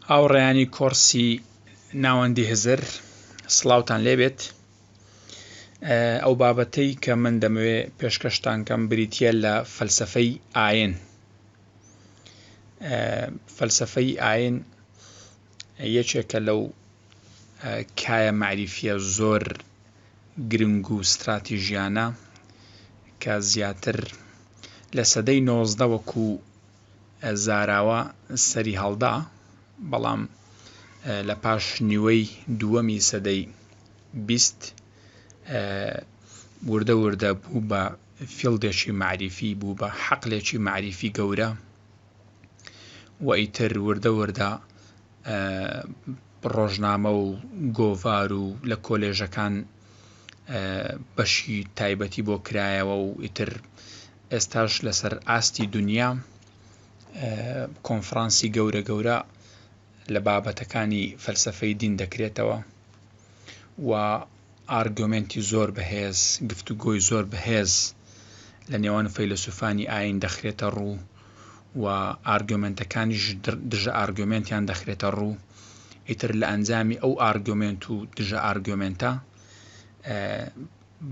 هاوڕێیانی کۆرسی ناوەندی هزر سڵاوتان لێبێت. ئەو بابەتەی کە من دەمەوێ پێشکەشتان کەم بریتیە لە فەلسەفەی ئاین. فەلسەفەی ئاین یەکێکە لەو کایە معریفیە زۆر گرنگ و ستراتیژیانە کە زیاتر لە سەدەی 19 وەکو زاراوە سەری هەڵدا، بەڵام لە پاش نیوەی دووەمی سەدەی 20 وردە وردە بوو بە فیڵدێکی معریفی، بوو بە حەقلێکی معریفی گەورە، و ئیتر وردە وردە ڕۆژنامە و گۆڤار و لە کۆلێژەکان بەشی تایبەتی بۆ کرایەوە، و ئیتر ئێستاش لەسەر ئاستی دنیا کۆنفرانسی گەورە گەورە لە بابەتەکانی فەلسەفەی دین دەکرێتەوە، و ئارگومنتی زۆر بەهێز، گفتوگۆی زۆر بەهێز لە نێوان فەیلسوفانی ئاین دەخرێتە ڕوو، و ئارگومنتەکانیش دژە ئارگومنتیان دەخرێتە ڕوو. ئیتر لە ئەنجامی ئەو ئارگومنت و دژە ئارگومنتە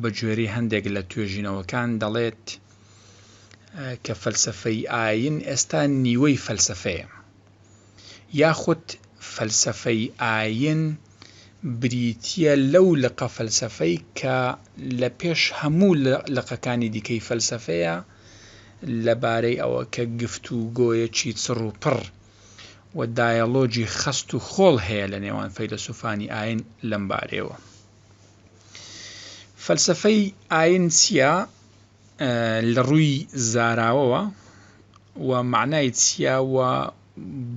بە گوێرەی هەندێک لە توێژینەوەکان دەڵێت کە فەلسەفەی ئاین ئێستا نیوەی فەلسەفەیە، یاخود فەلسەفەی ئاین بریتیە لەو لقە فەلسەفەی کە لە پێش هەموو لقەکانی دیکەی فەلسەفەیە لەبارەی ئەوە کە گفتوگۆیەکی چڕ و پڕ و دایەڵۆجی خەست و خۆڵ هەیە لە نێوان فەیلسوفانی ئاین لەم بارەیەوە. فەلسەفەی ئاین چییە لە ڕووی زاراوەوە، و معنای چییە، و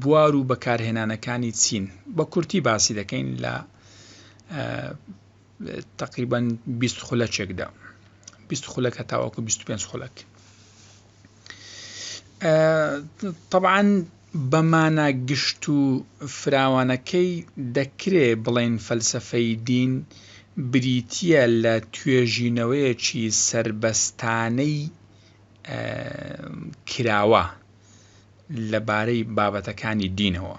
بوار و بەکارهێنانەکانی چین؟ بە کورتی باسی دەکەین لە تقریباً 20 خولەکێکدا، 20 خولەک هەتاوەکو 25 خولەک. طبعاً بەمانە گشت و فراوانەکەی دەکرێ بڵێن فەلسەفەی دین بریتیە لە توێژینەوەیەکی سربەستانەی کراوە لەبارەی بابەتەکانی دینەوە،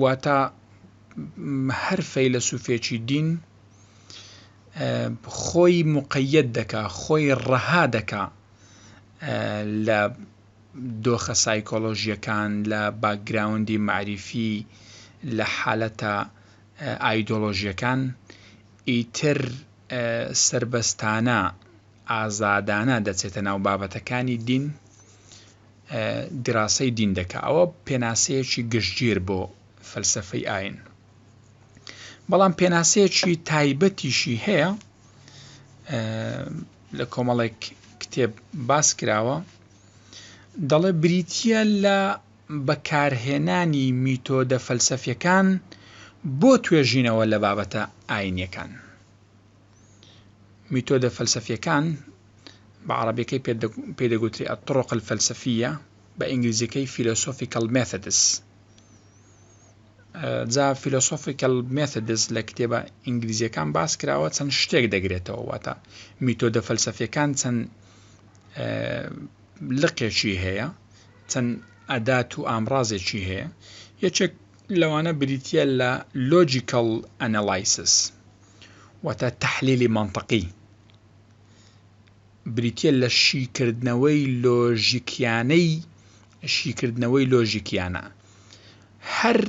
واتە هەر فەیلسوفێکی دین خۆی مقەیەد دەکا، خۆی ڕەها دەکا لە دۆخە سایکۆلۆژیەکان، لە باکگراوندی معریفی، لە حالەتە ئایدۆلۆژیەکان، ئیتر سربەستانە ئازادانە دەچێتە ناو بابەتەکانی دین، دراسەی دین دەکا. ئەوە پێناسەیەکی گشتگیر بۆ فەلسەفەی ئاین. بەڵام پێناسەیەکی تایبەتیشی هەیە، لە کۆمەڵێک کتێب باس کراوە، دەڵێ بریتیە لە بەکارهێنانی میتۆدە فەلسەفیەکان بۆ توێژینەوە لە بابەتە ئاینیەکان. میتۆدە فەلسەفیەکان بە عەرەبیەکەی پێدەگوترێت الطرق الفەلسەفیە، بە ئینگلیزیەکەی philosophical methods. جا philosophical methods لە کتێبە ئینگلیزیەکان باس کراوە چەند شتێک دەگرێتەوە، واتە میتۆدە فەلسەفیەکان چەند لقێکی هەیە، چەند ئەدات و ئامڕازێکی هەیە. یەکێک لەوانە بریتیە لە logical analysis، واتە تەحلیلی مەنطقی، بریتیە لە شیکردنەوەی لۆژیکیانە. هەر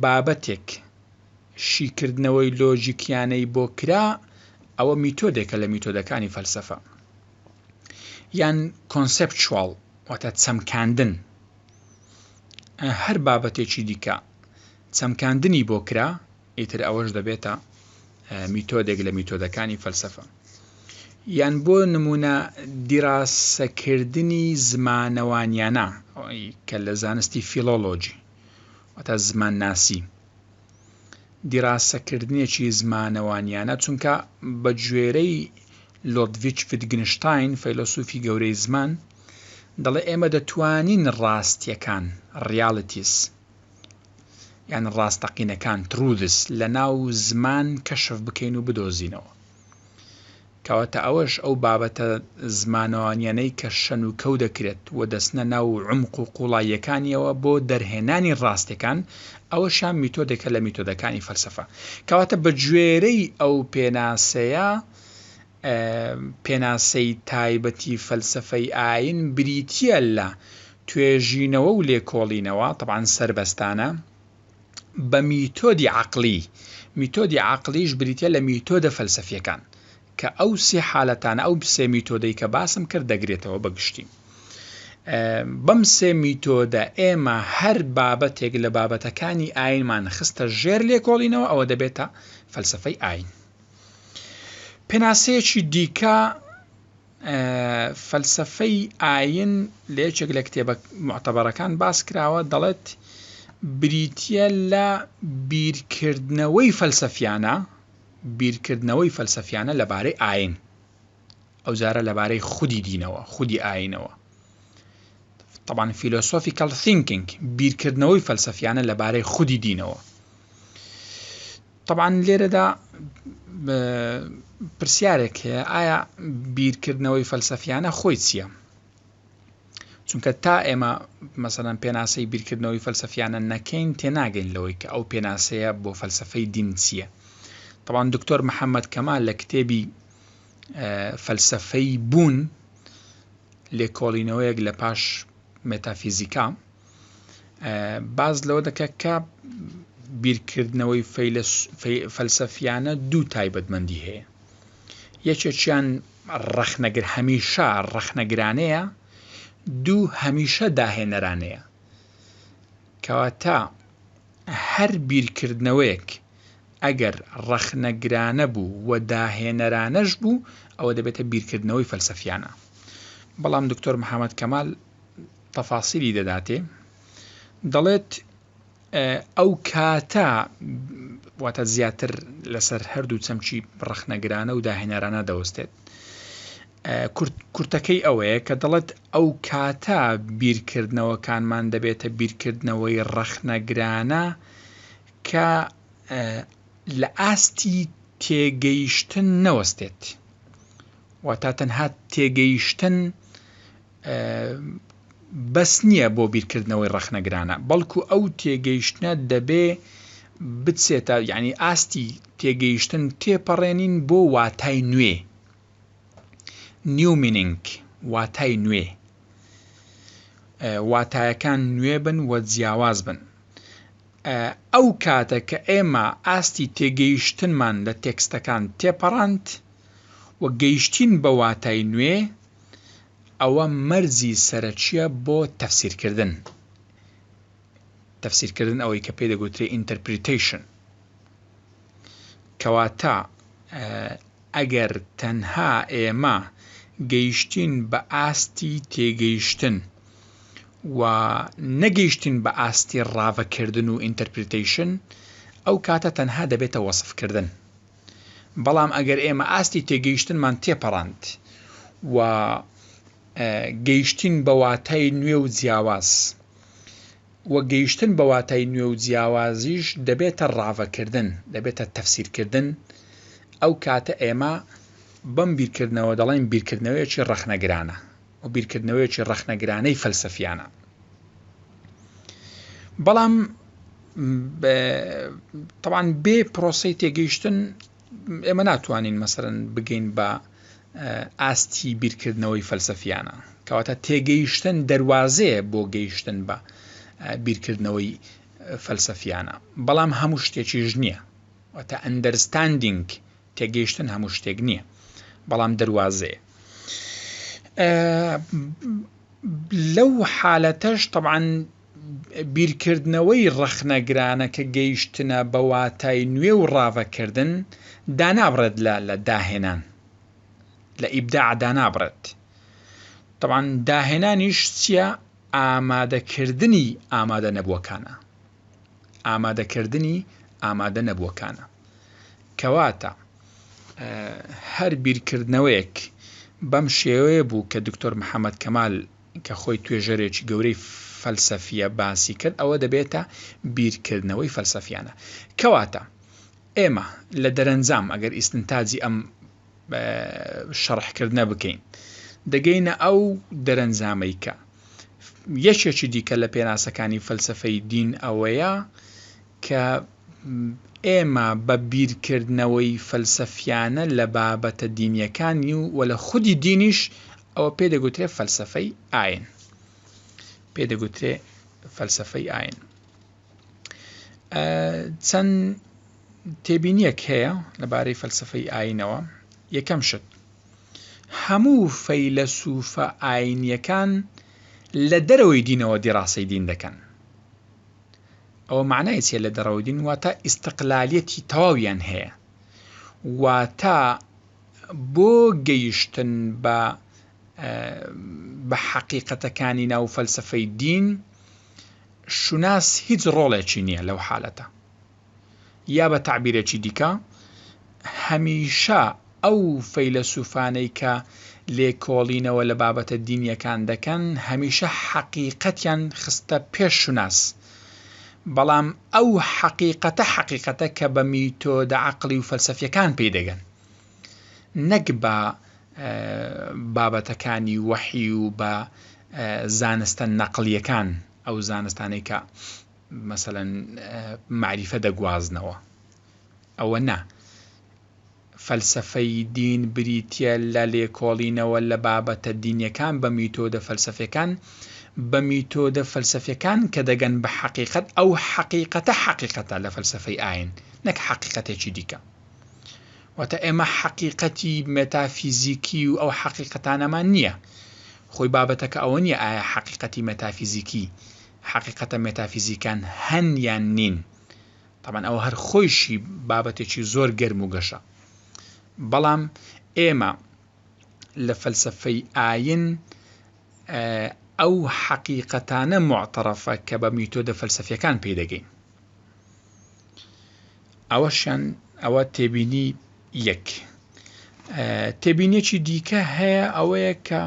بابەتێک شیکردنەوەی لۆژیکیانەی بۆ کرا، ئەوە میتۆدێکە لە میتۆدەکانی فەلسەفە، یان کۆنسێپچوال، واتە چەمکاندن. هەر بابەتێکی دیکە چەمکاندنی بۆ کرا، ئیتر ئەوەش دەبێتە میتۆدێک لە میتۆدەکانی فەلسەفە. یان بۆ نمونە دیراسەکردنی زمانەوانیانە کە لە زانستی فیلۆلۆجی، واتە زمان ناسی، دیراسەکردنێکی زمانەوانیانە، چونکە بە گوێرەی لۆدڤیچ ڤیتگنشتاین، فەیلسوفی گەورەی زمان، دەڵێ ئێمە دەتوانین ڕاستیەکان ڕیاڵیتیز، یان ڕاستەقینەکان تروثس لە ناو زمان کەشف بکەین و بدۆزینەوە. کەواتە ئەوەش ئەو بابەتە زمانەوانیانەی کە شەن و کەو دەکرێت و دەستنە ناو عمق و قوڵاییەکانیەوە بۆ دەرهێنانی ڕاستیەکان، ئەوەشان میتۆدێکە لە میتۆدەکانی فەلسەفە. کەواتە بە گوێرەی ئەو پێناسەیە، پێناسەی تایبەتی فەلسەفەی ئاین بریتیە لە توێژینەوە و لێکۆڵینەوە، طبعاً سەربەستانە، بە میتۆدی عەقلی. میتۆدی عەقلیش بریتیە لە میتۆدە فەلسەفیەکان کە ئەو سێ حالەتانە، ئەو سێ میتۆدەی کە باسم کرد دەگرێتەوە بەگشتی. بەم سێ میتۆدە ئێمە هەر بابەتێک لە بابەتەکانی ئاینمان خستە ژێر لێکۆڵینەوە، ئەوە دەبێتە فەلسەفەی ئاین. پێناسەیەکی دیکە فەلسەفەی ئاین لە یەکێک لە کتێبە معتەبەرەکان باس کراوە، دەڵێت بریتیە لە بیرکردنەوەی فەلسەفیانە، بیرکردنەوەی فەلسەفیانە لەبارەی ئاین، ئەو جارە لەبارەی خودی دینەوە، خودی ئاینەوە. طبعاً philosophical thinking، بیرکردنەوەی فەلسەفیانە لەبارەی خودی دینەوە. طبعاً لێرەدا پرسیارێک هەیە، ئایا بیرکردنەوەی فەلسەفیانە خۆی چییە؟ چونکە تا ئێمە مەسەڵەن پێناسەی بیرکردنەوەی فەلسەفیانە نەکەین، تێناگەین لەوەی کە ئەو پێناسەیە بۆ فەلسەفەی دین چییە. طبعاً دکتۆر محەممەد کەمال لە کتێبی فەلسەفەی بوون، لێکۆڵینەوەیەک لە پاش مێتافیزیکا، باز لەوە دەکات کە بیرکردنەوەی فەلسەفیانە دوو تایبەتمەندی هەیە. یەکێکیان هەمیشە ڕەخنەگرانەیە، دوو هەمیشە داهێنەرانەیە. کەواتە هەر بیرکردنەوەیەک ئەگەر ڕەخنەگرانە بوو و داهێنەرانەش بوو، ئەوە دەبێتە بیرکردنەوەی فەلسەفیانە. بەڵام دکتۆر محەممەد کەمال تەفاسیلی دەداتێ، دەڵێت ئەو کاتە واتە زیاتر لەسەر هەردوو چەمچی ڕەخنەگرانە و داهێنەرانە دەوەستێت. کورتەکەی ئەوەیە کە دەڵێت ئەو کاتە بیرکردنەوەکانمان دەبێتە بیرکردنەوەی ڕەخنەگرانە کە لە ئاستی تێگەیشتن نەوەستێت، واتە تەنها تێگەیشتن بەس نییە بۆ بیرکردنەوەی ڕەخنەگرانە، بەڵکو ئەو تێگەیشتنە دەبێ بچێتە، یعنی ئاستی تێگەیشتن تێپەڕێنین بۆ واتای نوێ، نیو مینینگ، واتای نوێ، واتایەکان نوێ بن و جیاواز بن. ئەو کاتە کە ئێمە ئاستی تێگەیشتنمان لە تێکستەکان تێپەڕاند و گەیشتین بە واتای نوێ، ئەوە مەرجی سەرەکیە بۆ تەفسیرکردن. تەفسیرکردن ئەوەی کە پێی دەگوترێت ئینتەرپریتەیشن. کەواتە ئەگەر تەنها ئێمە گەیشتین بە ئاستی تێگەیشتن و نەگەیشتین بە ئاستی ڕاوەکردن و ئینتەرپریتەیشن، ئەو کاتە تەنها دەبێتە وەسفکردن. بەڵام ئەگەر ئێمە ئاستی تێگەیشتنمان تێپەڕاند و گەیشتین بە واتای نوێ و جیاواز، و گەیشتن بە واتای نوێ و جیاوازیش دەبێتە ڕاوەکردن، دەبێتە تەفسیرکردن، ئەو کاتە ئێمە بەم بیرکردنەوە دەڵێن بیرکردنەوەیەکی ڕەخنەگرانە و بیرکردنەوەیەکی ڕەخنەگرانەی فەلسەفیانە. بەڵام طبعاً بێ پرۆسەی تێگەیشتن ئێمە ناتوانین مەسەڵەن بگەین بە ئاستی بیرکردنەوەی فەلسەفیانە. کەواتە تێگەیشتن دەروازەیە بۆ گەیشتن بە بیرکردنەوەی فەلسەفیانە، بەڵام هەموو شتێکیش نییە. واتە ئەندەرستاندینگ، تێگەیشتن هەموو شتێک نییە، بەڵام دەروازەیە. لەو حالەتەش طبعاً بیرکردنەوەی ڕەخنەگرانە کە گەیشتنە بە واتای نوێ و ڕاوەکردن دانابڕێت لە داهێنان، لە ئیبداع دانابڕێت. طبعاً داهێنانیش چییە؟ ئامادەکردنی ئامادە نەبووەکانە، ئامادەکردنی ئامادە نەبووەکانە. کەواتە هەر بیرکردنەوەیەک بەم شێوەیە بوو کە دکتۆر محەممەد کەمال کە خۆی توێژەرێکی گەورەی فەلسەفیە باسی کرد، ئەوە دەبێتە بیرکردنەوەی فەلسەفیانە. کەواتە ئێمە لە دەرەنجام ئەگەر ئیستنتاجی ئەم شەڕحکردنە بکەین دەگەینە ئەو دەرەنجامەی کە یەکێکی دیکە لە پێناسەکانی فەلسەفەی دین ئەوەیە کە ئێمە بە بیرکردنەوەی فەلسەفیانە لە بابەتە دینیەکانی و لە خودی دینیش ئەوە پێدەگوترێت فەلسەفەی ئاین پێدەگوترێت فەلسەفەی ئاین. چەند تێبینیەک هەیە لەبارەی فەلسەفەی ئاینەوە. یەکەم شت هەموو فەیلسوفە ئاینیەکان لە دەرەوەی دینەوە دیڕاسەی دین دەکەن. ئەوە معنای چیە لە دەرەوەی دین؟ واتە ئیستقلالیەتی تەواویان هەیە، واتە بۆ گەیشتن بە حەقیقەتەکانی ناو فەلسەفەی دین شوناس هیچ ڕۆڵێکی نییە لەو حالەتە. یا بە تعبیرێکی دیکە هەمیشە ئەو فەیلسوفانەی کە لێکۆڵینەوە لە بابەتە دینیەکان دەکەن هەمیشە حەقیقەتیان خستە پێش شوناس، بەڵام ئەو حەقیقەتە کە بە میتۆدە عەقڵی و فەلسەفیەکان پێدەگەن، نەک بە بابەتەکانی وەحی و بە زانستە نەقلیەکان، ئەو زانستانەی کە مەسەلەن معریفە دەگوازنەوە. ئەوە نا، فەلسەفەی دین بریتیە لە لێکۆڵینەوە لە بابەتە دینیەکان بە میتۆدە فەلسەفیەکان، بە میتۆدە فەلسەفیەکان کە دەگەن بە حەقیقەت. ئەو حەقیقەتە لە فەلسەفەی ئاین، نەک حەقیقەتێکی دیکە. واتە ئێمە حەقیقەتی مێتافیزیکی و ئەو حەقیقەتانەمان نییە. خۆی بابەتەکە ئەوە نییە ئایا حەقیقەتی مێتافیزیکی، حەقیقەتە مێتافیزیکان هەن یان نین. طبعاً ئەوە هەر خۆیشی بابەتێکی زۆر گەرم و گەشە. بەڵام ئێمە لە فەلسەفەی ئاین ئەو حەقیقەتانە معتەرەفە کە بە میتۆدە فەلسەفیەکان پێدەگەین. ئەوە تێبینی یەک. تێبینیەکی دیکە هەیە، ئەوەیە کە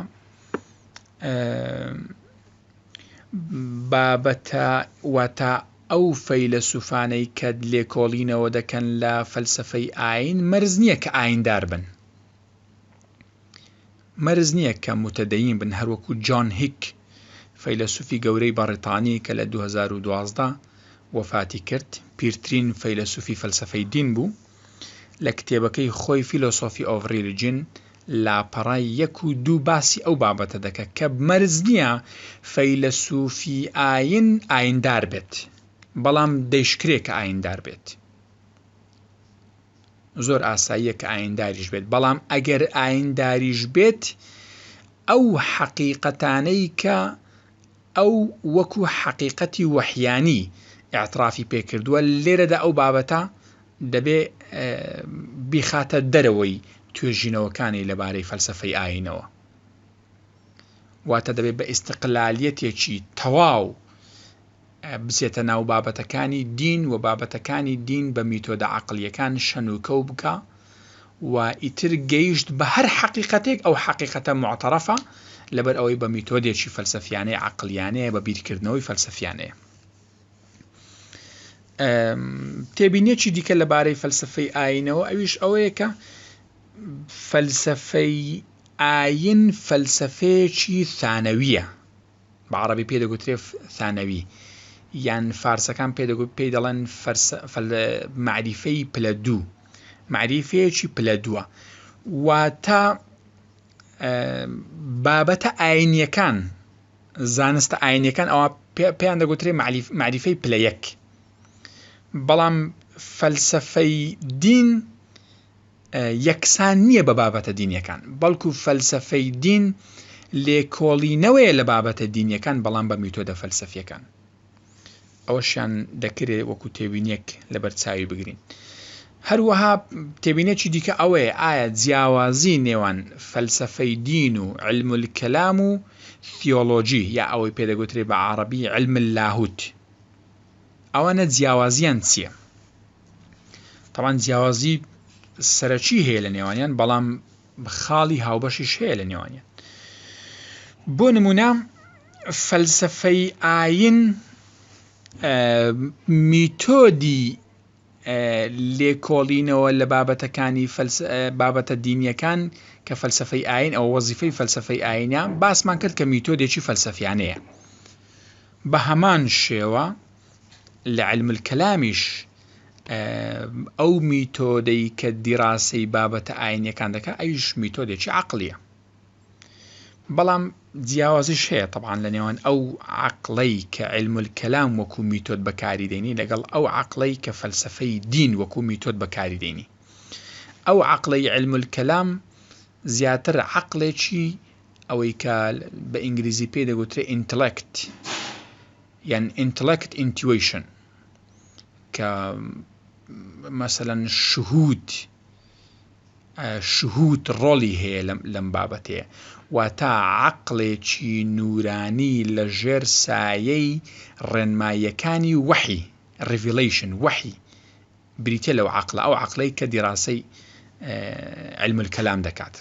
بابەتە واتە ئەو فەیلسوفانەی کە لێکۆڵینەوە دەکەن لە فەلسەفەی ئاین مەرز نییە کە ئایندا بن، مەرز نییە کە متەدەین بن. هەروەکو جۆن هیک فەیلسوفی گەورەی بەریتانی کە لە 2012 وەفاتی کرد، پیرترین فەیلسوفی فەلسەفەی دین بوو، لە کتێبەکەی خۆی فیلۆسۆفی ئۆف ریلیجن لاپەڕای 1 و 2 باسی ئەو بابەتە دەکات کە مەرز نییە فەیلسوفی ئاین ئایندار بێت، بەڵام دەیشکرێت کە ئایندار بێت. زۆر ئاساییە کە ئاینداریش بێت، بەڵام ئەگەر ئاینداریش بێت ئەو حەقیقەتانەی کە ئەو وەکو حەقیقەتی وەحیانی ئاعترافی پێکردووە، لێرەدا ئەو بابەتە دەبێ بیخاتە دەرەوەی توێژینەوەکانی لەبارەی فەلسەفەی ئاینەوە. واتە دەبێت بە ئیستقلالیەتێکی تەواو بچێتە ناو بابەتەکانی دین و بابەتەکانی دین بە میتۆدە عەقڵیەکان شەنوکەو بکە و ئیتر گەیشت بە هەر حەقیقەتێک ئەو حەقیقەتە معتەرەفە لەبەر ئەوەی بە میتۆدێکی فەلسەفیانەیە عەقڵیانەیە بە بیرکردنەوەی فەلسەفیانەیە. تێبینیەکی دیکە لەبارەی فەلسەفەی ئاینەوە ئەویش ئەوەیە کە فەلسەفەی ئاین فەلسەفەیەکی ثانەویە، بە عەرەبی پێدەگوترێت ثانەوی، یان فارسەکان پێی دەڵێن معریفەی پلە دوو، معریفەیەکی پلە دووە. واتە بابەتە ئاینیەکان، زانستە ئاینیەکان ئەوە پێیان دەگوترێت معریفەی پلە یەک، بەڵام فەلسەفەی دین یەکسان نییە بە بابەتە دینیەکان، بەڵکو فەلسەفەی دین لێکۆڵینەوەیە لە بابەتە دینیەکان، بەڵام بە میتۆدە فەلسەفیەکان. ئەوەشیان دەکرێت وەکو تێبینیەک لەبەر چاوی بگرین. هەروەها تێبینێکی دیکە ئەوەیە ئایا جیاوازی نێوان فەلسەفەی دین و علم الکەلام و تیۆلۆجی، یا ئەوەی پێدەگوترێت بە عەرەبی علم اللاهوت، ئەوانە جیاوازیان چییە؟ طبعاً جیاوازی سەرەکی هەیە لە نێوانیان، بەڵام خاڵی هاوبەشیش هەیە لە نێوانیان. بۆ نمونە فەلسەفەی ئاین میتۆدی لێکۆڵینەوە لە بابەتە دینیەکان کە فەلسفەی ئاین ئەو وەزیفەی فەلسفەی ئاینە باسمان کرد کە میتۆدێکی فەلسفیانەیە. بە هەمان شێوە لە علم الکەلامیش ئەو میتۆدەی کە دیراسەی بابەتە ئاینیەکان دەکات ئەویش میتۆدێکی عەقلیە. بەڵام جیاوازیش هەیە طبعاً لە نێوان ئەو عەقڵەی کە علم الکەلام وەکو میتۆد بەکاری دێنی لەگەڵ ئەو عەقڵەی کە فەلسفەی دین وەکو میتۆد بەکاری دێنی. ئەو عەقڵەی علم الکەلام زیاتر عەقڵێکی ئەوەی کە بە ئینگلیزی پێی دەگوترێ ئینتەلێکت، یان ئینتەلێکت ئینتویشن، کە مەسەلەن شهود ڕۆڵی هەیە لەم بابەتەیە، واتە عەقڵێکی نورانی لە ژێر سایەی ڕێنماییەکانی وەحی ریڤیلیشن وەحی بریتە لەو عەقڵە، ئەو عەقڵەی کە دیراسەی علم الکەلام دەکات.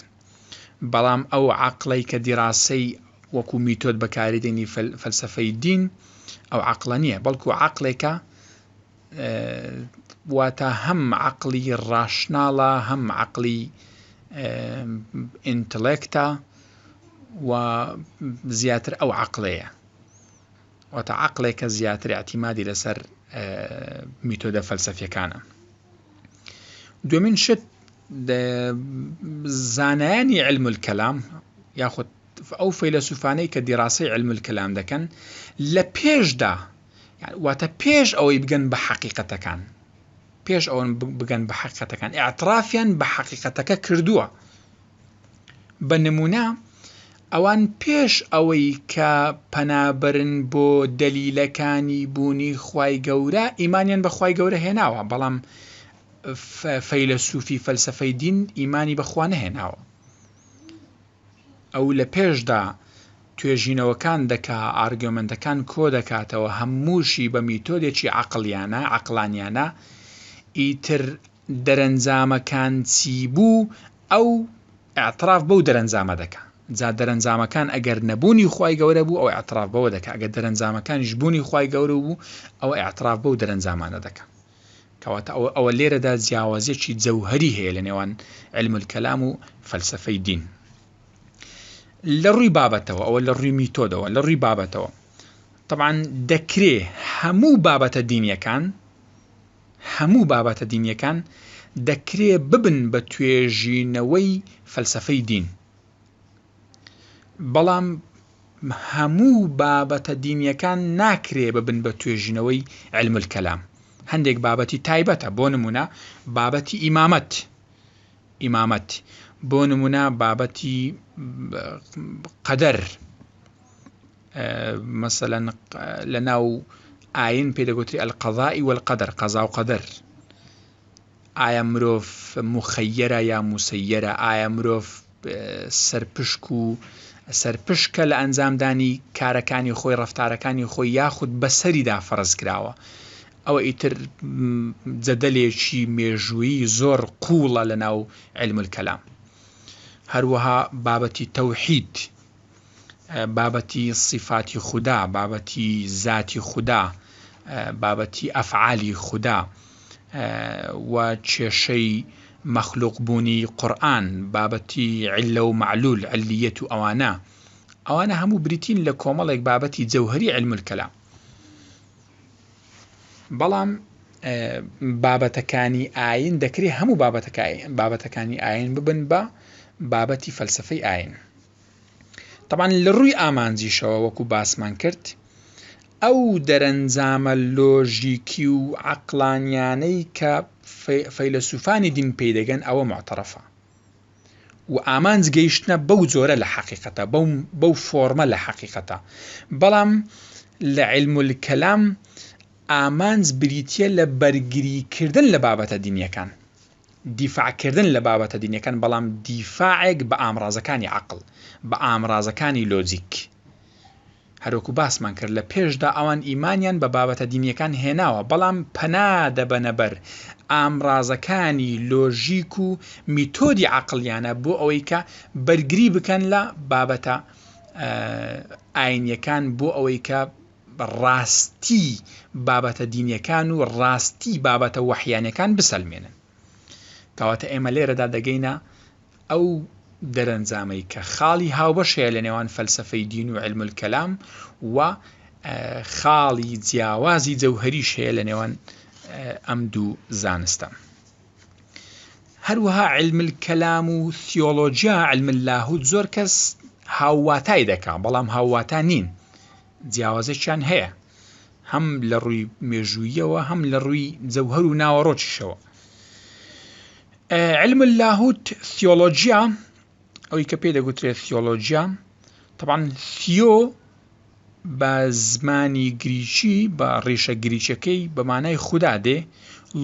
بەڵام ئەو عەقڵەی کە دیراسەی وەکو میتۆد بەکاری دێنی فەلسفەی دین ئەو عەقڵە نییە، بەڵکو عەقڵێکە واتە هەم عەقڵی ڕاشناڵە هەم عەقڵی ئینتەلێکتە و زیاتر ئەو عەقڵەیە، واتە عەقڵێکە زیاتر ئاعتیمادی لەسەر میتۆدە فەلسەفیەکانە. دومین شت زانایانی علم الکەلام یاخود ئەو فەیلسوفانەی کە دیراسەی علم الکەلام دەکەن لە پێشدا، واتە پێش ئەوەی بگەن بە حەقیقەتەکان، پێش ئەوەن بگەن بە حەقیقەتەکان ئیعترافیان بە حەقیقەتەکە کردووە. بە نمونە ئەوان پێش ئەوەی کە پەنابەرن بۆ دەلیلەکانی بوونی خوای گەورە ئیمانیان بە خوای گەورە هێناوە، بەڵام فەیلسوفی فەلسفەی دین ئیمانی بەخوا نەهێناوە. ئەو لە پێشدا توێژینەوەکان دەکا، ئارگومنتەکان کۆ دەکاتەوە، هەمووشی بە میتۆدێکی عەقڵانیانە، ئیتر دەرەنجامەکان چی بوو ئەو ئیعتراف بەو دەرەنجامە دەکا. جا دەرەنجامەکان ئەگەر نەبوونی خوای گەورە بوو ئەو ئیعتراف بەوە دەکا، ئەگەر دەرەنجامەکانیش بوونی خوای گەورە بوو ئەو ئیعتراف بەو دەرەنجامانە دەکا. کەواتە ئەوە لێرەدا جیاوازیەکی جەوهەری هەیە لە نێوان علم الکەلام و فەلسفەی دین. لە ڕووی بابەتەوە ئەوە لە ڕووی میتۆدەوە، لە ڕووی بابەتەوە طبعاً دەکرێ هەموو بابەتە دینیەکان دەکرێ ببن بە توێژینەوەی فەلسفەی دین، بەڵام هەموو بابەتە دینیەکان ناکرێ ببن بە توێژینەوەی علم الکەلام. هەندێک بابەتی تایبەتە، بۆ نمونە بابەتی ئیمامەت، بۆ نمونە بابەتی قەدەر، مەسەلەن لە ناو ئاین پێدەگوتری ئەلقەضائی وەلقەدەر، قەزا و قەدەر. ئایا مرۆڤ مخەیەرە یا موسەیەرە؟ ئایا مرۆڤ سەرپشکە لە ئەنجامدانی کارەکانی خۆی، ڕەفتارەکانی خۆی، یاخود بەسەریدا فەرز کراوە؟ ئەوە ئیتر جەدەلێکی مێژوویی زۆر قوڵە لە ناو علم الکەلام. هەروەها بابەتی تەوحید، بابەتی صفاتی خوددا، بابەتی ذاتی خوددا، بابەتی ئەفعالی خوددا و کێشەی مەخلوق بوونی قورئان، بابەتی عیلە و معلول، علیەت و ئەوانە هەموو بریتین لە کۆمەڵێک بابەتی جەوهەری علم الکەلام. بەڵام بابەتەکانی ئاین دەکرێت هەموو بابەتەکانی ئاین ببن بە بابەتی فەلسفەی ئاین. طبعاً لە ڕووی ئامانجیشەوە وەکو باسمان کرد ئەو دەرەنجامە لۆژیکی و عەقڵانیانەی کە فەیلسوفانی دین پێی دەگەن ئەوە معتەرەفە و ئامانج گەیشتنە بەو جۆرە لە حەقیقەتە، بەو فۆرمە لە حەقیقەتە. بەڵام لە علم الکەلام ئامانج بریتیە لە بەرگریکردن لە بابەتە دینیەکان، دیفاعکردن لە بابەتە دینیەکان، بەڵام دیفاعێک بە ئامرازەکانی عەقڵ، بە ئامرازەکانی لۆجیک. هەروەکو باسمان کرد لە پێشدا ئەوان ئیمانیان بە بابەتە دینیەکان هێناوە، بەڵام پەنا دەبەنە بەر ئامرازەکانی لۆژیک و میتۆدی عەقڵیانە بۆ ئەوەی کە بەرگری بکەن لە بابەتە ئاینیەکان، بۆ ئەوەی کە ڕاستی بابەتە دینیەکان و ڕاستی بابەتە وەحیانەکان بسەلمێنن. کەواتە ئێمە لێرەدا دەگەینە ئەو دەرەنجامەی کە خاڵی هاوبەشەیە لە نێوان فەلسەفەی دین و علم الکەلام و خاڵی جیاوازی جەوهەریش هەیە لە نێوان ئەم دوو زانستە. هەروەها علم الکەلام و تیۆلۆجیا علم اللاهوت زۆر کەس هاوواتای دەکا، بەڵام هاوواتا نین، جیاوازێکیان هەیە، هەم لە ڕووی مێژوویەوە هەم لە ڕووی جەوهەر و ناوەڕۆکیشەوە. علم اللاهوت تیۆلۆجیا ئەوەی کە پێی دەگوترێت تیۆلۆجیا، طبعاً تیۆ بە زمانی گریکی بە ڕێشە گریچەکەی بە مانای خوددا دێ،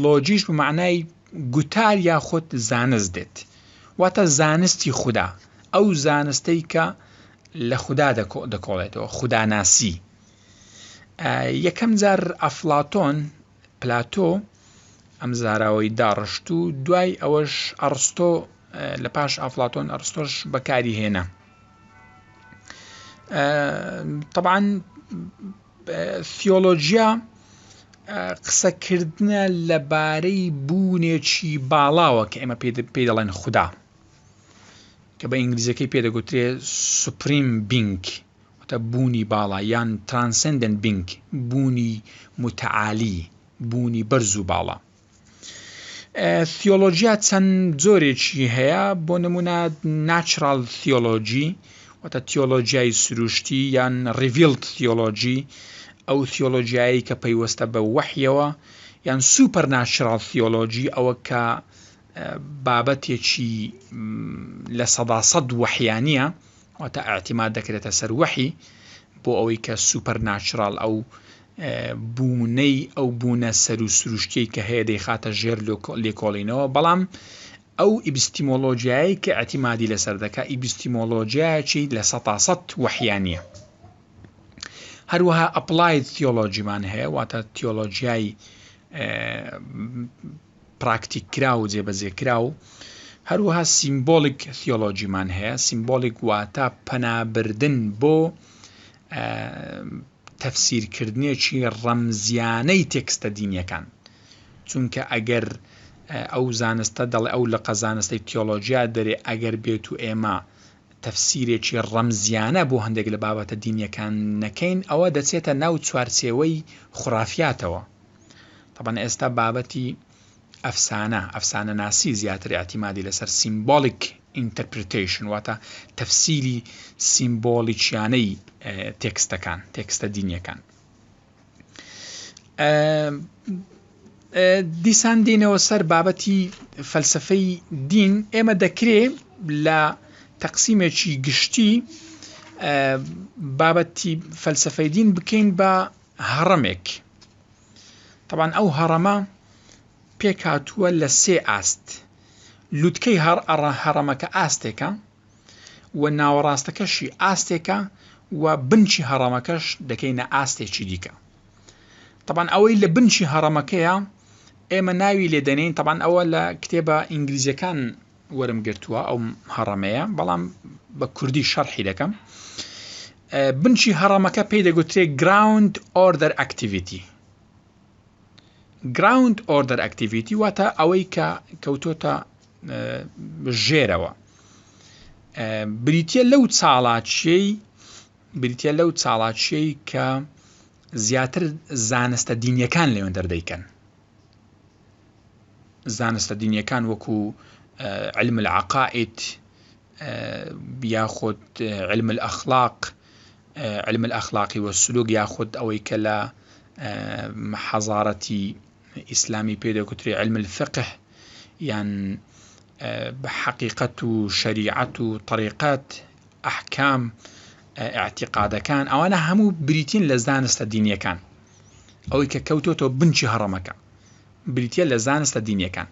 لۆجیش بە معنای گوتار یاخود زانست دێت، واتە زانستی خوددا، ئەو زانستەی کە لە خوددا دەکۆڵێتەوە، خوداناسی. یەکەم جار ئەفلاتۆن پلاتۆ ئەم زاراوەی داڕشت و دوای ئەوەش ئەرستۆ لە پاش ئەفلاتۆن ئەرستۆش بەکاری هێنا. طبعاً تیۆلۆجیا قسەکردنە لەبارەی بوونێکی باڵاوە کە ئێمە پێی دەڵێن خوددا، کە بە ئینگلیزەکەی پێدەگوترێت سوپریم بینگ، واتە بوونی باڵا یان ترانسندنت بینگ، بوونی متعالی، بوونی بەرز و باڵا. تیۆلۆجیا چەند جۆرێکی هەیە، بۆ نمونە ناچرال تیۆلۆجی، واتە تیۆلۆجیای سروشتی یان ریڤیلد تیۆلۆجی، ئەو تیۆلۆجیایی کە پەیوەستە بە وەحیەوە، یان سوپەر ناچرال تیۆلۆجی، ئەوە کە بابەتێکی لە 100% وەحیانیە، واتە ئاعتیماد دەکرێتە سەر وەحی، بۆ ئەوەی کە سوپەر ناچرال ئەو بوونەی ئەو بوونە سەر و سروشتیەی کە هەیە دەیخاتە ژێر لێکۆڵینەوە. بەڵام ئەو ئیبستیمۆلۆجیایی کە ئاعتیمادی لەسەر دەکات ئیبستیمۆلۆجیایەکی لە 100% وەحیانیە. هەروەها ئەپلاید تیۆلۆجیمان هەیە، واتە تیۆلۆجیای پراکتیک کرا و جێبەجێکرا و هەروەها سیمبۆلیک تیۆلۆجیمان هەیە. سیمبۆلیک واتە پەنابردن بۆ تەفسیرکردنێکی ڕەمزیانەی تێکستە دینیەکان، چونکە ئەگەر ئەو زانستە دەڵێ ئەو لە قەزانستەی تیۆلۆجیا دەرێ ئەگەر بێت و ئێمە تەفسیرێکی ڕەمزیانە بۆ هەندێک لە بابەتە دینیەکان نەکەین، ئەوە دەچێتە ناو چوارچێوەی خوڕافیاتەوە. طبعاً ئێستا بابەتی ئەفسانە ناسی زیاتر ئاعتیمادی لەسەر سیمبۆلیک ئینتەرپریتیشن، واتە تەفسیری سیمبۆلیکیانەی تێکستە دینیەکان. دیسان دێنەوە سەر بابەتی فەلسەفەی دین، ئێمە دەکرێ لە تەقسیمێکی گشتی بابەتی فەلسەفەی دین بکەین بە هەڕەمێک. طبعاً ئەو هەڕەمە پێک هاتووە لە 3 ئاست. لووتکەی هەڕەمەکە ئاستێکە و ناوەڕاستەکەشی ئاستێکە و بنچی هەڕەمەکەش دەکەینە ئاستێکی دیکە. طبعاً ئەوەی لە بنچی هەڕەمەکەیە ئێمە ناوی لێدەنین. طبعاً ئەوە لە کتێبە ئینگلیزیەکان وەرم گرتووە ئەو هەڕەمەیە، بەڵام بە کوردی شەرحی دەکەم. بنچی هەڕەمەکە پێی دەگوترێت گراوند ئۆردەر ئەکتیڤیتی. گراوند ئۆردەر ئەکتیڤیتی واتە ئەوەی کە کەوتۆتە ژێرەوە. بریتیە لەو چاڵاچیەی کە زیاتر زانستە دینیەکان لێوێن دەردەیکەن. زانستە دینیەکان وەکو علم العقائد یاخود علم الأخلاق، علم الأخلاقی والسلوک، یاخود ئەوەی کە لە حەزارەتی ئیسلامی پێدەگوترێت علم الفقه، یان بحقیقەت و شریعەت و طریقەت ئەحکام اعتقادەکان، ئەوانە هەموو بریتین لە زانستە دینیەکان. ئەوەی کە کەوتۆتەوە بنچی هەڕەمەکە بریتە لە زانستە دینیەکان.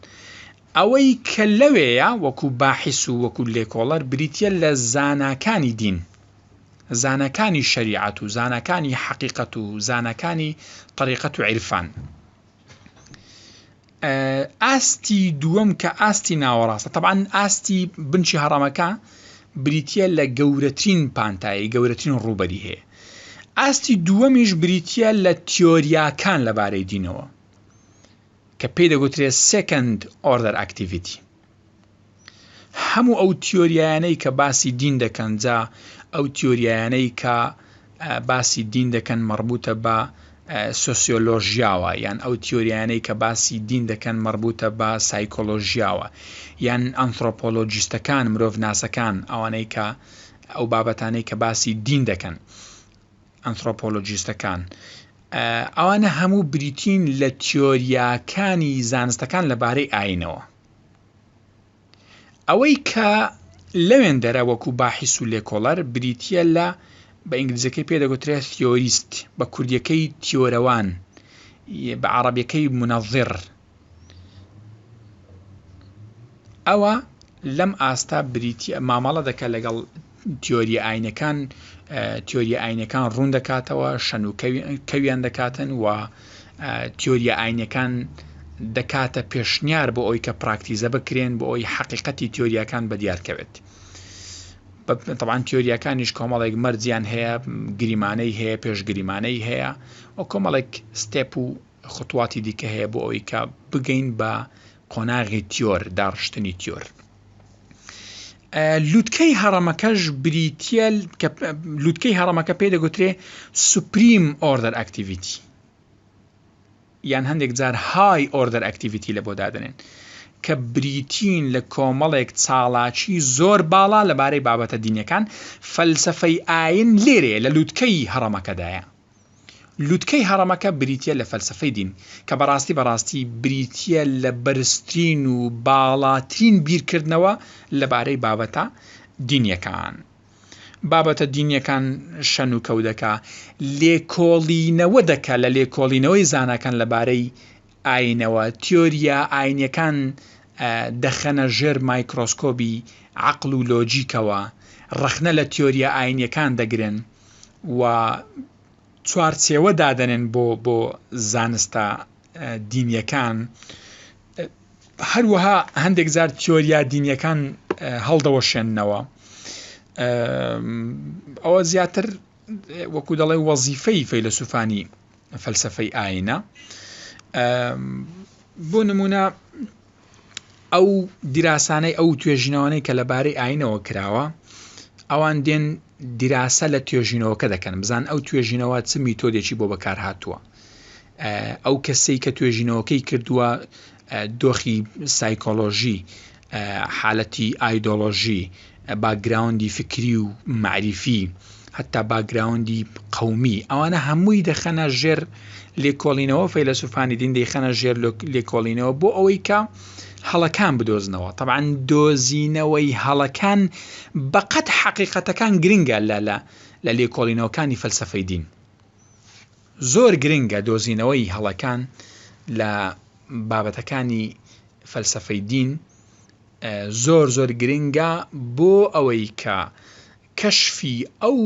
ئەوەی کە لەوەیە وەکو باحث و وەکو لێکۆڵەر بریتە لە زاناکانی دین، زانەکانی شریعەت و زانەکانی حقیقەت و زانەکانی طریقەت و عیرفان. ئاستی دووەم کە ئاستی ناوەڕاستە، طبعاً ئاستی بنچی هەڕەمەکە بریتە لە گەورەترین پانتایی، گەورەترین ڕووبەری هەیە. ئاستی دووەمیش بریتیە لە تیۆریاکان لەبارەی دینەوە کە پێی دەگوترێت second order activity. هەموو ئەو تیۆریانەی کە باسی دین دەکەن، جا ئەو تیۆریانەی کە باسی دین دەکەن مربوطە بە سۆسیۆلۆژیاوە، یان ئەو تیۆریانەی کە باسی دین دەکەن مربوطە بە سایکۆلۆژیاوە، یان ئەنترۆپۆلۆجیستەکان، مرۆڤ ناسەکان، ئەوانەی کە ئەو بابەتانەی کە باسی دین دەکەن، ئەنترۆپۆلۆجیستەکان، ئەوانە هەموو بریتین لە تیۆریاکانی زانستەکان لەبارەی ئاینەوە. ئەوەی کە لەوێن دەرە وەکو باحیس و لێکۆڵەر بریتیە لە بە ئینگلیزەکەی پێدەگوترێت تیۆریست، بە کوردیەکەی تیۆرەوان، بە عەرەبیەکەی منەظر. ئەوە لەم ئاستا بریتیە مامەڵە دەکات لەگەڵ تیۆری ئاینەکان ڕوون دەکاتەوە، شەن و کەویان دەکاتن و تیۆری ئاینەکان دەکاتە پێشنیار بۆ ئەوی کە پراکتیزە بکرێن بۆ ئەوی حەقیقەتی تیۆریەکان بەدیارکەوێت. طبعاً تیۆریەکانیش کۆمەڵێک مەرجیان هەیە، گریمانەی هەیە، پێشگریمانەی هەیە، و کۆمەڵێک ستێپ و خوتواتی دیکە هەیە بۆ ئەوی کە بگەین بە قۆناغی تیۆر، داڕشتنی تیۆر. لووتکەی هەڕەمەکەش بریتیە کە لووتکەی هەڕەمەکە پێی دەگوترێ سوپریم ئۆردەر ئەکتیڤیتی، یان هەندێک جار های ئۆردەر ئەکتیڤیتی لە بۆ دادنێن، کە بریتین لە کۆمەڵێک چاڵاچی زۆر باڵا لەبارەی بابەتە دینیەکان. فەلسەفەی ئاین لێرێ لە لووتکەی هەڕەمەکەدایە. لووتکەی هەڕەمەکە بریتیە لە فەلسەفەی دین کە بەڕاستی بریتیە لە بەرزترین و باڵاترین بیرکردنەوە لەبارەی بابەتە دینیەکان. بابەتە دینیەکان شەن و کەو دەکا، لێکۆڵینەوە دەکا لە لێکۆڵینەوەی زاناکان لەبارەی ئاینەوە. تیۆریە ئاینیەکان دەخەنە ژێر مایکرۆسکۆبی عەقڵ و لۆجیکەوە، ڕەخنە لە تیۆریە ئاینیەکان دەگرن و چوارچێوە دادەنێن بۆ زانستە دینیەکان. هەروەها هەندێک جار تیۆریە دینیەکان هەڵدەوەشێننەوە. ئەوە زیاتر وەکو دەڵێ وەزیفەی فەیلسوفانی فەلسەفەی ئاینە. بۆ نمونە ئەو دیراسانەی ئەو توێژینەوەی کە لەبارەی ئاینەوە کراوە، ئەوان دێن دیراسە لە توێژینەوەکە دەکەن، بزان ئەو توێژینەوە چ میتۆدێکی بۆ بەکار هاتووە. ئەو کەسەی کە توێژینەوەکەی کردووە دۆخی سایکۆلۆژی، حالەتی ئایدۆلۆژی، باگراوندی فکری و معریفی، حتا باگراوندی قەومی، ئەوانە هەمووی دەخەنە ژێر لێکۆڵینەوە. فەیلسوفانی دین دەیخەنە ژێر لێکۆڵینەوە بۆ ئەوەی کە هەڵەکان بدۆزنەوە. طبعاً دۆزینەوەی هەڵەکان بەقەت حەقیقەتەکان گرنگە لە لێکۆڵینەوەکانی فەلسەفەی دین. زۆر گرنگە دۆزینەوەی هەڵەکان لە بابەتەکانی فەلسەفەی دین، زۆر گرنگە بۆ ئەوەی کە کەشفی ئەو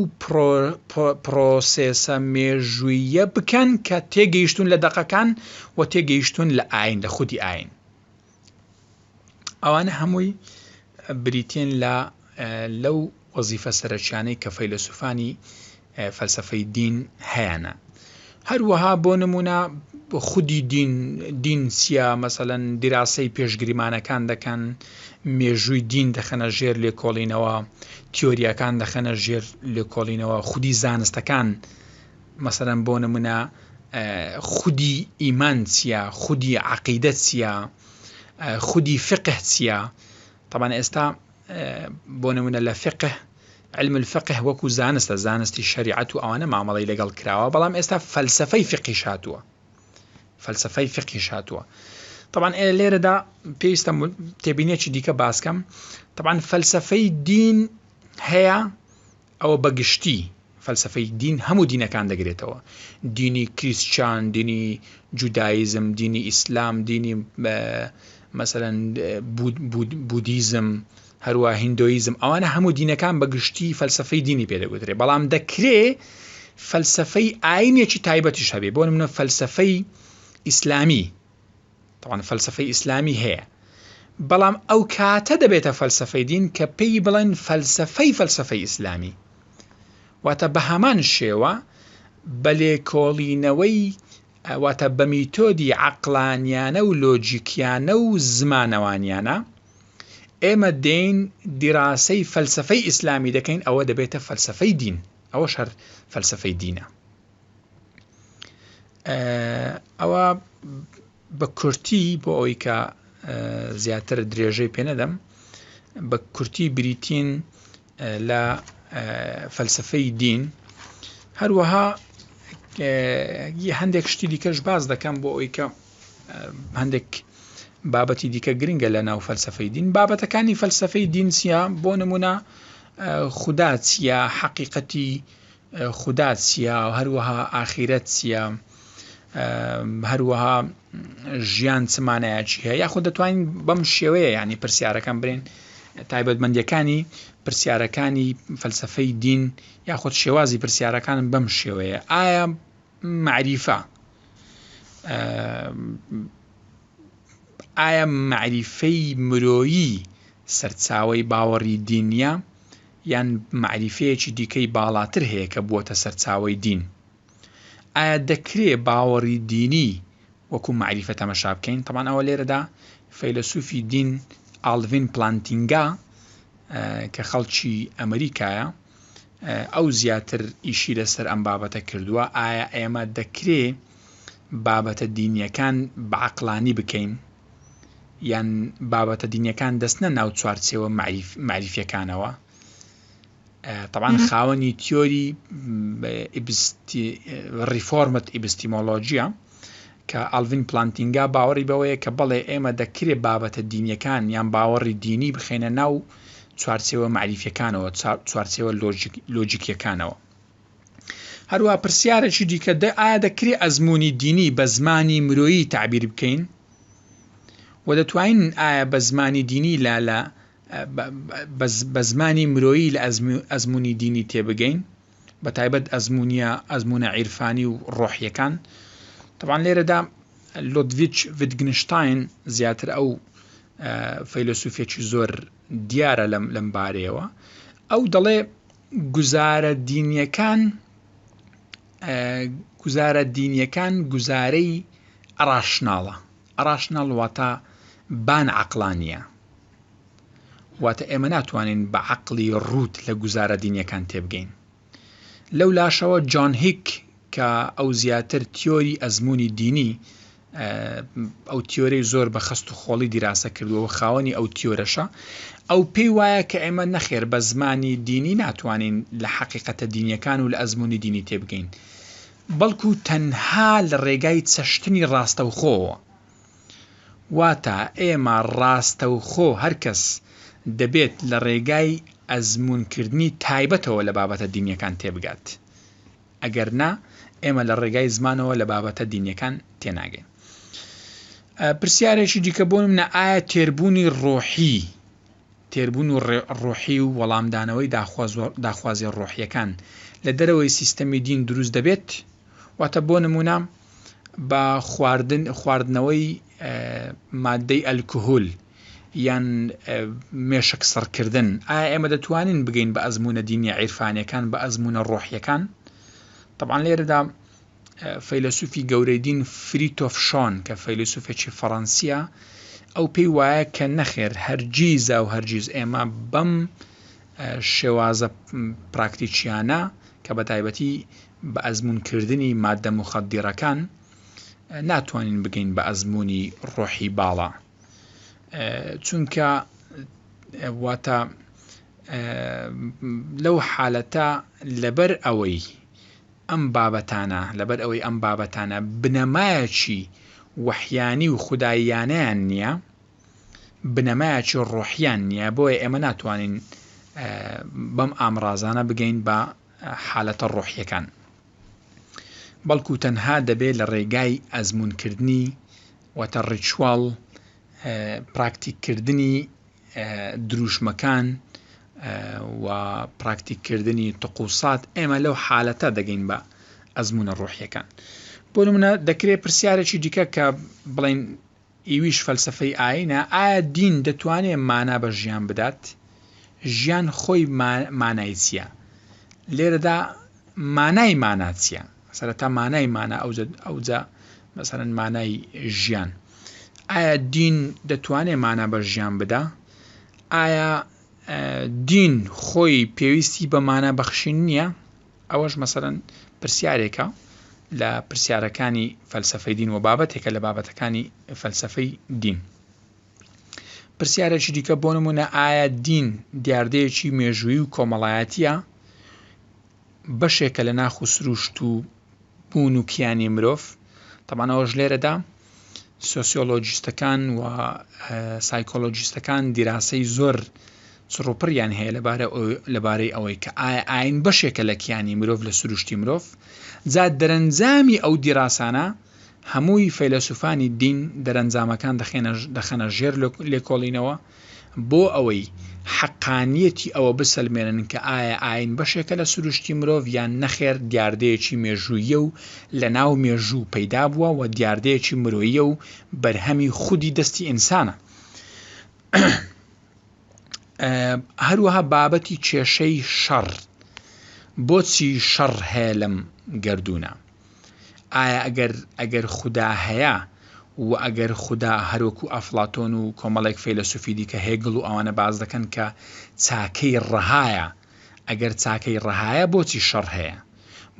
پرۆسێسە مێژوویە بکەن کە تێگەیشتون لە دەقەکان و تێگەیشتون لە ئاین، لە خودی ئاین. ئەوانە هەمووی بریتین لەو وەزیفە سەرەکیانەی کە فەیلسوفانی فەلسەفەی دین هەیەنە. هەروەها بۆ نمونە خودی دین چیە؟ مەسەلەن دیراسەی پێشگریمانەکان دەکەن، مێژووی دین دەخەنە ژێر لێکۆڵینەوە، تیۆریەکان دەخەنە ژێر لێکۆڵینەوە، خودی زانستەکان، مەسەلەن بۆ نمونە خودی ئیمان چیە، خودی عەقیدە چیە، خودی فقه چیە. طبعاً ئێستا بۆ نمونە لە فقه، علم الفقه وەکو زانستی شەریعەت و ئەوانە مامەڵەی لەگەڵ کراوە، بەڵام ئێستا فەلسەفەی فقیش هاتووە. فەلسەفەی فقیش هاتووە. طبعاً لێرەدا پێویستە تێبینێکی دیکە باسکەم. طبعاً فەلسەفەی دین هەیە، ئەوە بەگشتی فەلسەفەی دین هەموو دینەکان دەگرێتەوە. دینی کریسچان، دینی جودایزم، دینی ئیسلام، دینی مەسەلەن بودیزم، هەروە هیندۆیزم، ئەوانە هەموو دینەکان بەگشتی فەلسەفەی دینی پێدەگوترێت. بەڵام دەکرێ فەلسەفەی ئاینێکی تایبەتیش هەبێ. بۆ نمونە فەلسەفەی ئیسلامی، طبعاً فەلسەفەی ئیسلامی هەیە، بەڵام ئەو کاتە دەبێتە فەلسەفەی دین کە پێی بڵێن فەلسەفەی ئیسلامی. واتە بە هەمان شێوە بە لێکۆڵینەوەی واتە بە میتۆدی عەقلانیانە و لۆجیکیانە و زمانەوانیانە ئێمە دێین دیراسەی فەلسەفەی ئیسلامی دەکەین، ئەوە دەبێتە فەلسەفەی دین، ئەوەش هەر فەلسەفەی دینە. ئەوە بە کورتی بۆ ئەوەی کە زیاتر درێژەی پێ نەدەم، بە کورتی بریتین لە فەلسەفەی دین. هەروەها هەندێک شتی دیکەش باز دەکەم بۆ ئەوەی کە هەندێک بابەتی دیکە گرنگە لە ناو فەلسەفەی دین. بابەتەکانی فەلسەفەی دین چیە؟ بۆ نمونە خودا چیە، حەقیقەتی خودا چیە، هەروەها ئاخیرەت چیە، هەروەها ژیان چمانەیە چی هەیە، یاخود دەتوانین بەم شێوەیە ینی پرسیارەکان برێن تایبەتمەندیەکانی پرسیارەکانی فەلسەفەی دین یاخود شێوازی پرسیارەکان بەم شێوەیە. ئایا معریفە، ئایا معریفەی مرۆیی سەرچاوەی باوەڕی دینیە یان معریفەیەکی دیکەی باڵاتر هەیە کە بووەتە سەرچاوەی دین؟ ئایا دەکرێت باوەڕی دینی وەکو معریفە تەمەشا بکەین؟ طبعاً ئەوە لێرەدا فەیلسوفی دین ئالڤین پلانتینگا کە خەڵکی ئەمریکایە ئەو زیاتر ئیشی لەسەر ئەم بابەتە کردووە. ئایا ئێمە دەکرێت بابەتە دینیەکان بە عەقلانی بکەین یان بابەتە دینیەکان دەستنە ناو چوارچێوە معریفیەکانەوە؟ طبعاً خاوەنی تیۆری ریفۆرمەت ئیپستیمۆلۆجیە کە ئالڤین پلانتینگا باوەڕی بەوەیە کە بەڵێ ئێمە دەکرێت بابەتە دینیەکان یان باوەڕی دینی بخێنە ناو چوارچێوە معریفیەکانەوە، چوارچێوە لۆجیکیەکانەوە. هەروە پرسیارێکی دیکە ئایا دەکرێت ئەزمموی دینی بە زمانی مرۆیی تعبیر بکەین و دەتوانین ئایا بە زمانی دینی بە زمانی مرۆیی لە ئەزمموی دینی تێبگەین، بە تایبەت ئەزممونە عیرفانی و ڕۆحیەکان؟ طبعاً لێرەدا لۆدڤیچ ڤیتگنشتاین زیاتر ئەو فەیلسوفێکی زۆر دیارە لەم بارەیەوە. ئەو دەڵێ گوزارە دینیەکان گوزارەی ئەڕاشناڵە. ئەڕاشناڵ واتە بان عەقلانیە، واتە ئێمە ناتوانین بە عەقلی ڕوت لە گوزارە دینیەکان تێبگەین. لەو لاشەوە جۆن هیک کە ئەو زیاتر تیۆری ئەزمموی دینی ئەو تیۆرەی زۆر بە خەست و خۆڵی دیراسە کردووە خاوەنی ئەو تیۆرەشە، ئەو پێی وایە کە ئێمە نەخێر بە زمانی دینی ناتوانین لە حەقیقەتە دینیەکان و لە ئەزمموی دینی تێبگەین، بەڵکو تەنها لە ڕێگای چەشتنی ڕاستەوخۆوە. واتە ئێمە ڕاستەوخۆ هەرکەس دەبێت لە ڕێگای ئەزممونکردنی تایبەتەوە لە بابەتە دینیەکان تێبگات، ئەگەر نا ئێمە لە ڕێگای زمانەوە لە بابەتە دینیەکان تێناگەین. پرسیارێکی دیکە بۆ منە ئایا تێربوونی ڕۆحی و وەڵامدانەوەی داخوازی ڕۆحیەکان لە دەرەوەی سیستەمی دین دروست دەبێت؟ واتە بۆ نمونە بە خواردنەوەی مادەی ئەلکۆهۆل یان مێشک سەرکردن، ئایا ئێمە دەتوانین بگەین بە ئەزممونە دینی عیرفانیەکان بە ئەزممونە ڕۆحیەکان؟ طبعاً لێرەدا فەیلسوفی گەورەی دین فریتۆف شۆن کە فەیلسوفێکی فەڕەنسیە ئەو پێی وایە کە نەخێر هەرگیزە و هەرگیز ئێمە بەم شێوازە پراکتیکیانە کە بە تایبەتی بە ئەزممونکردنی مادە مخەدیرەکان ناتوانین بگەین بە ئەزمموی ڕۆحی باڵا، چونکە واتە لەو حالەتە لەبەر ئەوەی ئەم بابەتانە بنەمایەکی وەحیانی و خوداییانیان نییە، بنەمایەکی ڕۆحیان نییە، بۆیە ئێمە ناتوانین بەم ئامرازانە بگەین بە حالەتە ڕۆحیەکان، بەڵکو تەنها دەبێت لە ڕێگای ئەزممونکردنی واتە ڕیچواڵ پراکتیککردنی دروشمەکان و پراکتیککردنی تقوسات ئێمە لەو حالەتە دەگەین بە ئەزممونە ڕۆحیەکان. بۆ نمونە دەکرێت پرسیارێکی دیکە کە بڵێن ئیویش فەلسەفەی ئاینە، ئایا دین دەتوانێت مانا بە ژیان بدات؟ ژیان خۆی مانای چییە؟ لێرەدا مانای مانا چییە؟ سەرەتا مانای مانە ئەوجا مەسەرەن مانای ژیان. ئایا دین دەتوانێت مانە بە ژیان بدە؟ ئایا دین خۆی پێویستی بە مانە بەخشین نییە؟ ئەوەش مەسەرەن پرسیارێکە لە پرسیارەکانی فەلسەفەی دین و بابەتێکە لە بابەتەکانی فەلسەفەی دین. پرسیارێکی دیکە بۆ نمونە ئایا دین دیاردەیەکی مێژووی و کۆمەڵایەتیە بەشێکە لە ناخ و سروشت و بوون و کیانی مرۆڤ؟ تەمانەوەش لێرەدا سۆسیۆلۆجیستەکان و سایکۆلۆجیستەکان دیراسەی زۆر چڕوپڕیان هەیە لەبارەی ئەوەی کە ئایا ئاین بەشێکە لە کیانی مرۆڤ لە سروشتی مرۆڤ. جا دەرەنجامی ئەو دیراسانە هەمووی فەیلسوفانی دین دەرەنجامەکان دەخەنە ژێر لێکۆڵینەوە بۆ ئەوەی حەقانیەتی ئەوە بسەلمێنن کە ئایا ئاین بەشێکە لە سروشتی مرۆڤ یان نەخێر دیاردەیەکی مێژوویە و لە ناو مێژوو پەیدا بووە و دیاردەیەکی مرۆییە و بەرهەمی خودی دەستی ئینسانە. هەروەها بابەتی کێشەی شەڕ، بۆچی شەڕ هەیە لەم گەردوونە؟ ئایا ئەگەر خوددا هەیە و ئەگەر خوددا هەروەکو ئەفلاتۆن و کۆمەڵێک فەیلسوفی دیکە هێگڵ و ئەوانە باز دەکەن کە چاکەی ڕەهایە، ئەگەر چاکەی ڕەهایە بۆچی شەڕ هەیە؟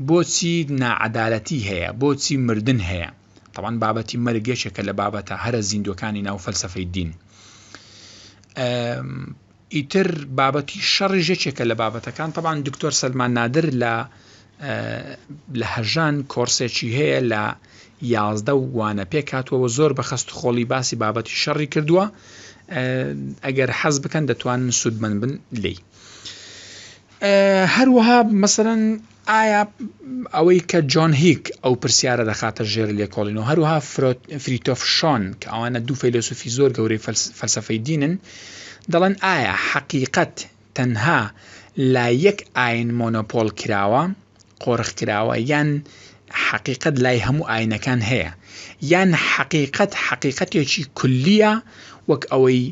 بۆچی نائەدالەتی هەیە؟ بۆچی مردن هەیە؟ تەمان بابەتی مەرگێکێکە لە بابەتە هەرە زیندوەکانی ناو فەلسەفەی دین. ئیتر بابەتی شەڕی ژێکێکە لە بابەتەکان. تەمان دکتۆر سەلمان نادر لە هەژان کۆرسێکی هەیە لە 11 وانە پێک هاتووەوە زۆر بە خەست و خۆڵی باسی بابەتی شەڕی کردووە. ئەگەر حەز بکەن دەتوانن سوودمەند بن لێی. هەروەها مەسەرەن ئایا ئەوەی کە جۆن هیک ئەو پرسیارە دەخاتە ژێر لێکۆڵینەوە، هەروەها فریتۆف شۆن کە ئەوانە دوو فەیلسوفی زۆر گەورەی فەلسەفەی دینن، دەڵێن ئایا حەقیقەت تەنها لا یەک ئاین مۆنۆپۆل کراوە، قۆرخ کراوە، یان حەقیقەت لای هەموو ئاینەکان هەیە، یان حەقیقەتێکی کولیە وەک ئەوەی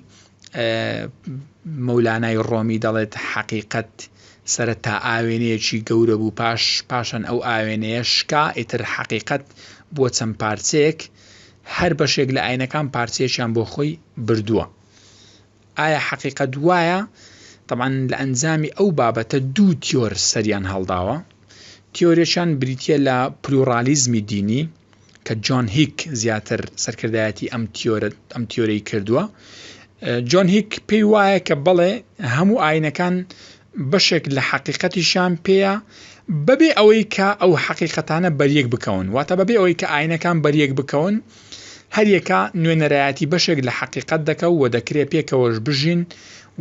مەولانای ڕۆمی دەڵێت حەقیقەت سەرەتا ئاوێنەیەکی گەورە بوو پاشان ئەو ئاوێنەیە شکا، ئیتر حەقیقەت بۆ چەند پارچەیەک هەر بەشێک لە ئاینەکان پارچەیەکیان بۆ خۆی بردووە. ئایا حەقیقەت وایە؟ طبعاً لە ئەنجامی ئەو بابەتە دوو تیۆر سەریان هەڵداوە. تیۆرێکیان بریتیە لە پلورالیزمی دینی کە جۆن هیک زیاتر سەرکردایەتی ئەم تیۆرەی کردووە. جۆن هیک پێی وایە کە بەڵێ هەموو ئاینەکان بەشێک لە حەقیقەتیشان پێیە بەبێ ئەوەی کە ئەو حەقیقەتانە بەریەک بکەون، واتە بەبێ ئەوەی کە ئاینەکان بەریەک بکەون هەریەکە نوێنەرایەتی بەشێک لە حەقیقەت دەکەوت و دەکرێت پێکەوەش بژین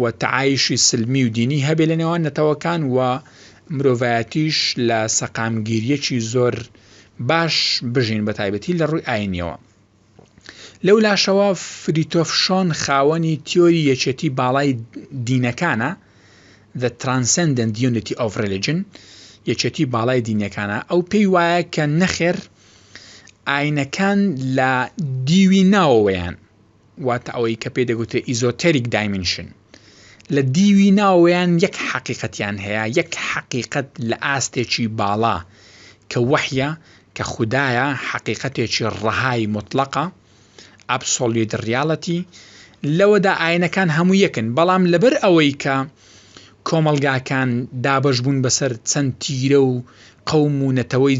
و تەعایشی سلمی و دینی هەبێ لە نێوان نەتەوەکان و مرۆڤایەتیش لە سەقامگیریەکی زۆر باش بژین بە تایبەتی لە ڕووی ئاینیەوە. لەو لاشەوە فریتۆف شۆن خاوەنی تیۆری یەکێتی باڵای دینەکانە، The Transcendent Unity of Religion، یەکێتی باڵای دینەکانە. ئەو پێی وایە کە نەخێر ئاینەکان لە دیوی ناوەوەیان، واتە ئەوەی کە پێی دەگوترێت ئیزۆتێریک دایمنشن، لە دیوی ناوەیان یەک حەقیقەتیان هەیە، یەک حەقیقەت لە ئاستێکی باڵا کە وەحیە، کە خودایە، حەقیقەتێکی ڕەهای مطلقە، absolute reality. لەوەدا ئاینەکان هەموو یەکن، بەڵام لەبەر ئەوەی کە کۆمەلگاکان دابەش بوون بەسەر چەند تیرە و قەوم و نەتەوەی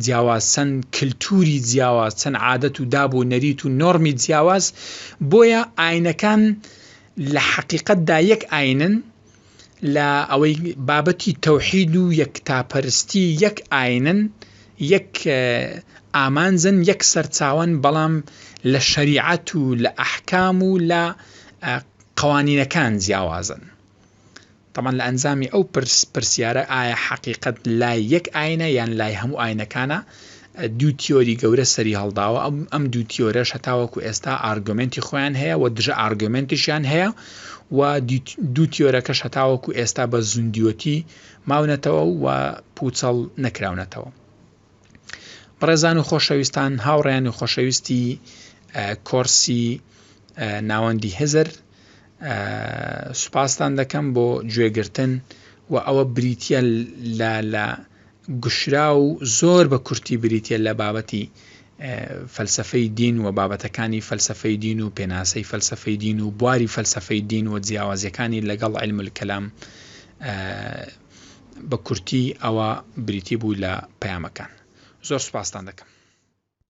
جیاواز، چەند کللتوری جیاواز، چەند عادەت و داب و نەریت و نۆرمی جیاواز، بۆیە ئاینەکان لە حەقیقەتدا یەک ئاینن، لە ئەوەی بابەتی تەوحید و یەکتاپەرستی یەک ئاینن، یەک ئامانجن، یەک سەرچاوەن، بەڵام لە شەریعەت و لە ئەحکام و لە قوانینەکان جیاوازن. طبعاً لە ئەنجامی ئەو پرسیارە ئایا حەقیقەت لای یەک ئاینە یان لای هەموو ئاینەکانە، دوو تیۆری گەورە سەری هەڵداوە. ئەم دوو تیۆرەش هەتاوەکو ئێستا ئارگومنتی خۆیان هەیە و دژە ئارگومنتیشیان هەیە و دوو تیۆرەکەش هەتاوەکو ئێستا بە زوندیۆتی ماونەتەوە و پوچەڵ نەکراونەتەوە. بەڕێزان و خۆشەویستان، هاوڕێیان و خۆشەویستی کۆرسی ناوەندی هزر، سوپاستان دەکەم بۆ گوێگرتن و ئەوە بریتیە لە گشرا و زۆر بە کورتی بریتە لە بابەتی فەلسەفەی دین و بابەتەکانی فەلسەفەی دین و پێناسەی فەلسەفەی دین و بواری فەلسەفەی دین و جیاوازیەکانی لەگەڵ عیلم الکەلام بە کورتی ئەوە بریتی بوو لە پەیامەکان. زۆر سوپاستان دەکەم.